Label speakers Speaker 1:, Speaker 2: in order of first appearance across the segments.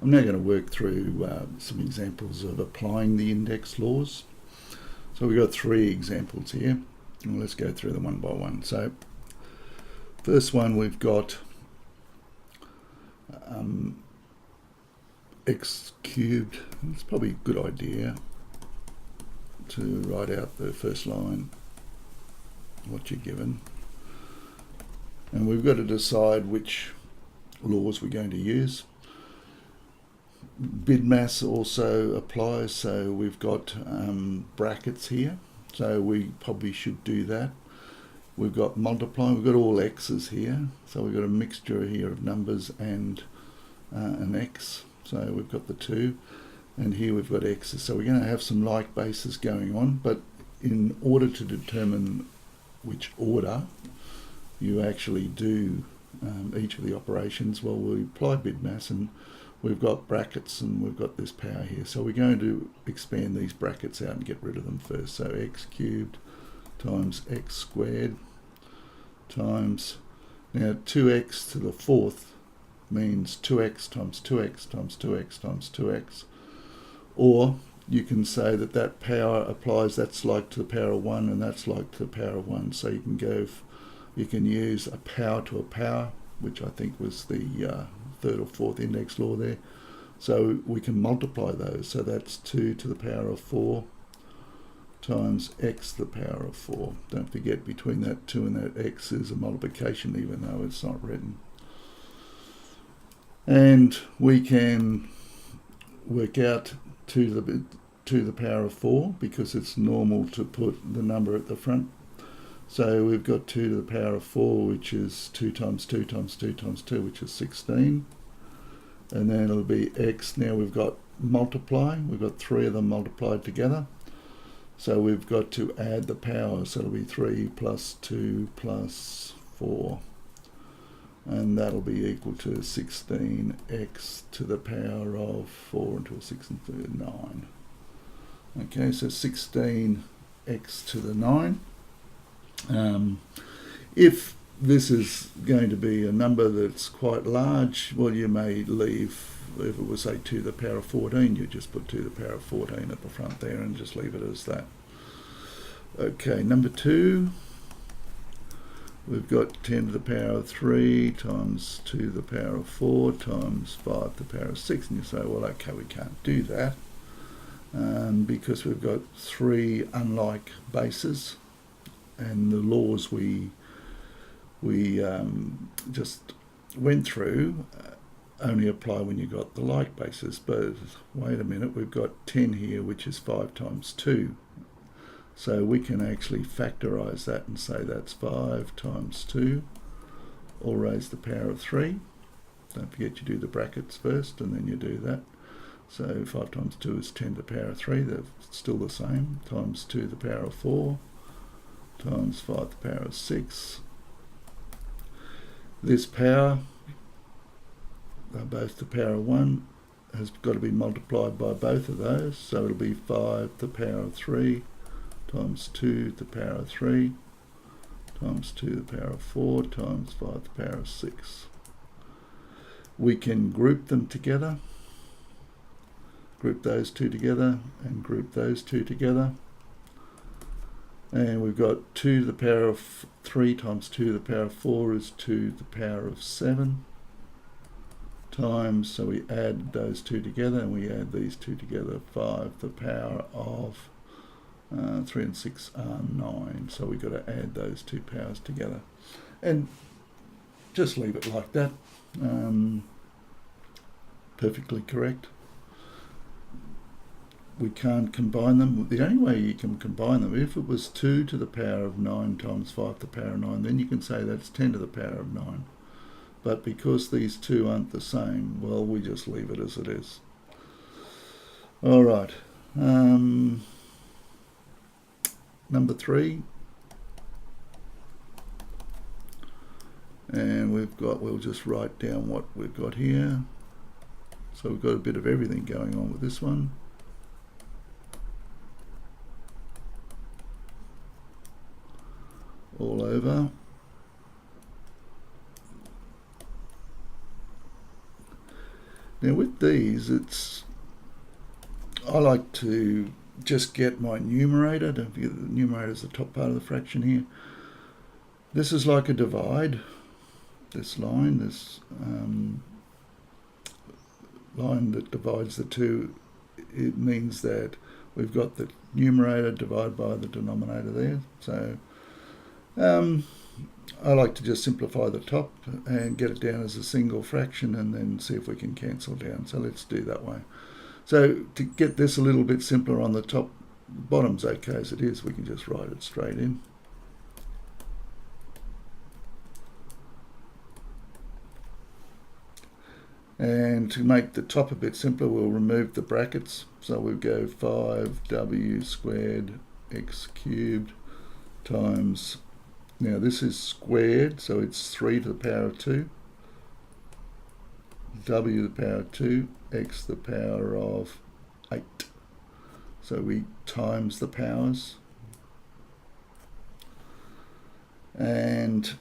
Speaker 1: I'm now going to work through some examples of applying the index laws. So we've got 3 examples here, and let's go through them one by one. So first one, we've got x cubed. It's probably a good idea to write out the first line, what you're given. And we've got to decide which laws we're going to use. BIDMAS also applies, so we've got brackets here, so we probably should do that. We've got multiplying, we've got all x's here, so we've got a mixture here of numbers and an x, so we've got the 2, and here we've got x's, so we're going to have some like bases going on, but in order to determine which order you actually do each of the operations, well, we apply BIDMAS, and we've got brackets and we've got this power here, so we're going to expand these brackets out and get rid of them first. So x cubed times x squared times, now 2x to the 4th means 2x times 2x times 2x times 2x, or you can say that that power applies, that's like to the power of 1 and that's like to the power of 1, so you can go, you can use a power to a power, which I think was the 3rd or 4th index law there. So we can multiply those, so that's 2 to the power of 4 times x to the power of 4. Don't forget, between that 2 and that x is a multiplication, even though it's not written. And we can work out 2 to the power of 4, because it's normal to put the number at the front. So we've got 2 to the power of 4, which is 2 times 2 times 2 times 2, which is 16. And then it'll be x. Now we've got multiply. We've got 3 of them multiplied together. So we've got to add the power. So it'll be 3 plus 2 plus 4. And that'll be equal to 16x to the power of 4 into a 6 into 9. Okay, so 16x to the 9. If this is going to be a number that's quite large, well, you may leave, if it was say 2 to the power of 14, you just put 2 to the power of 14 at the front there and just leave it as that. Okay, number 2, we've got 10 to the power of 3 times 2 to the power of 4 times 5 to the power of 6, and you say, well, okay, we can't do that because we've got 3 unlike bases. And the laws we just went through only apply when you got the like bases. But wait a minute, we've got 10 here, which is 5 times 2. So we can actually factorise that and say that's 5 times 2, all raised to the power of 3. Don't forget you do the brackets first and then you do that. So 5 times 2 is 10 to the power of 3, they're still the same, times 2 to the power of 4. Times 5 to the power of 6. This power, both to the power of 1, has got to be multiplied by both of those. So it'll be 5 to the power of 3 times 2 to the power of 3 times 2 to the power of 4 times 5 to the power of 6. We can group them together. Group those 2 together and group those 2 together. And we've got 2 to the power of 3 times 2 to the power of 4 is 2 to the power of 7 times, so we add those 2 together and we add these 2 together, 5 to the power of 3 and 6 are 9. So we've got to add those 2 powers together. And just leave it like that. Perfectly correct. We can't combine them. The only way you can combine them, if it was 2 to the power of 9 times 5 to the power of 9, then you can say that's 10 to the power of 9. But because these two aren't the same, well, we just leave it as it is. All right. Number 3. And we'll just write down what we've got here. So we've got a bit of everything going on with this one. All over. Now with these, I like to just get my numerator. Don't forget the numerator is the top part of the fraction here. This is like a divide. This line, line that divides the two, it means that we've got the numerator divided by the denominator there. So I like to just simplify the top and get it down as a single fraction and then see if we can cancel down. So let's do that way. So to get this a little bit simpler on the top, bottom's okay as it is, we can just write it straight in. And to make the top a bit simpler, we'll remove the brackets. So we'll go 5w squared x cubed times, now this is squared, so it's 3 to the power of 2, w to the power of 2, x to the power of 8. So we times the powers. And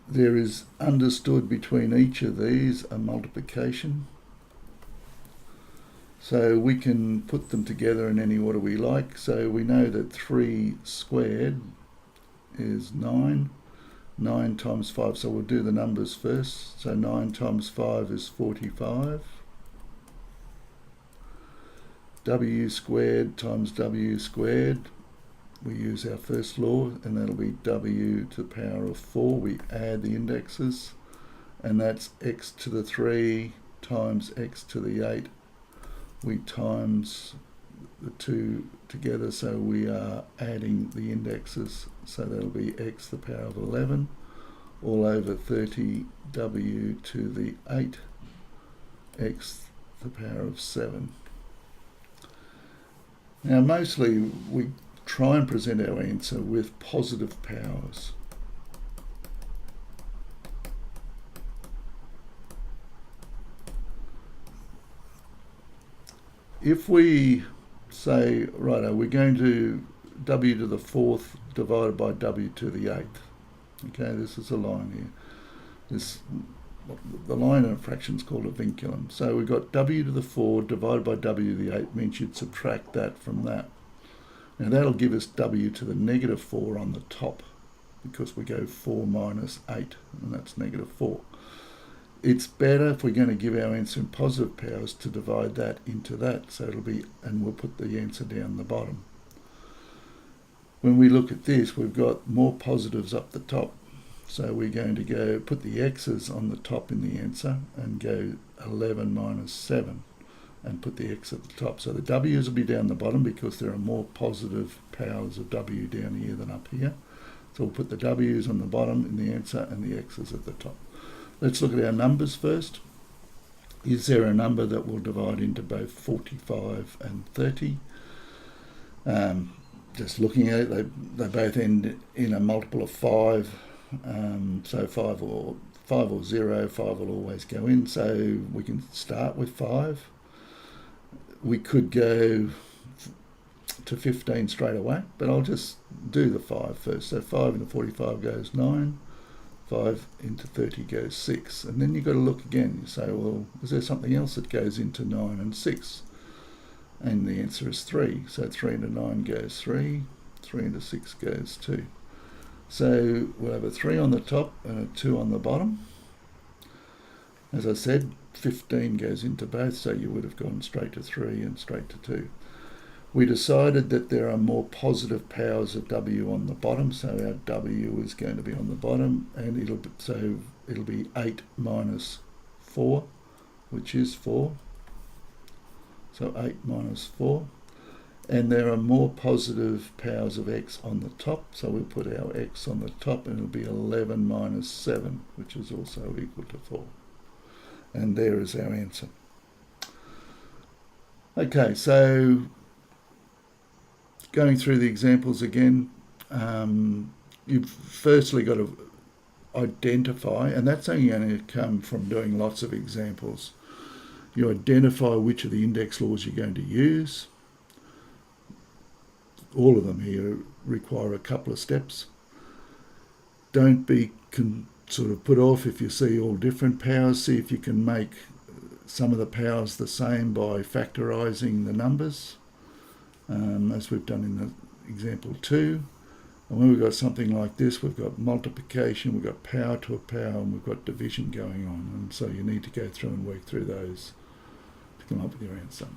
Speaker 1: there is understood between each of these a multiplication. So we can put them together in any order we like. So we know that 3 squared is 9. 9 times 5, so we'll do the numbers first. So 9 times 5 is 45. W squared times w squared, we use our first law, and that'll be w to the power of 4. We add the indexes, and that's x to the 3 times x to the 8. We times the two together, so we are adding the indexes, so that'll be x to the power of 11 all over 30w to the 8 x to the power of 7. Now mostly we try and present our answer with positive powers. If we say, righto, we're going to w to the 4th divided by w to the 8th. Okay, this is a line here. The line in a fraction is called a vinculum. So we've got w to the 4 divided by w to the 8 means you'd subtract that from that. Now that'll give us w to the negative 4 on the top, because we go 4 minus 8, and that's negative 4. It's better if we're going to give our answer in positive powers to divide that into that, so it'll be, and we'll put the answer down the bottom. When we look at this, we've got more positives up the top, so we're going to go put the x's on the top in the answer and go 11 minus 7 and put the x at the top. So the w's will be down the bottom because there are more positive powers of w down here than up here. So we'll put the w's on the bottom in the answer and the x's at the top. Let's look at our numbers first. Is there a number that will divide into both 45 and 30? Just looking at it, they both end in a multiple of 5. So 5 or 0, 5 will always go in. So we can start with 5. We could go to 15 straight away, but I'll just do the 5 first. So 5 into 45 goes 9. 5 into 30 goes 6. And then you've got to look again. You say, well, is there something else that goes into 9 and 6? And the answer is 3. So 3 into 9 goes 3. 3 into 6 goes 2. So we'll have a 3 on the top and a 2 on the bottom. As I said, 15 goes into both, so you would have gone straight to 3 and straight to 2. We decided that there are more positive powers of w on the bottom, so our w is going to be on the bottom, and it'll be 8 minus 4, which is 4. So 8 minus 4. And there are more positive powers of x on the top, so we'll put our x on the top, and it'll be 11 minus 7, which is also equal to 4. And there is our answer. Okay, so going through the examples again, you've firstly got to identify, and that's only going to come from doing lots of examples. You identify which of the index laws you're going to use. All of them here require a couple of steps. Don't be sort of put off if you see all different powers. See if you can make some of the powers the same by factorising the numbers, as we've done in the example 2. And when we've got something like this, we've got multiplication, we've got power to a power, and we've got division going on. And so you need to go through and work through those to come up with your answer.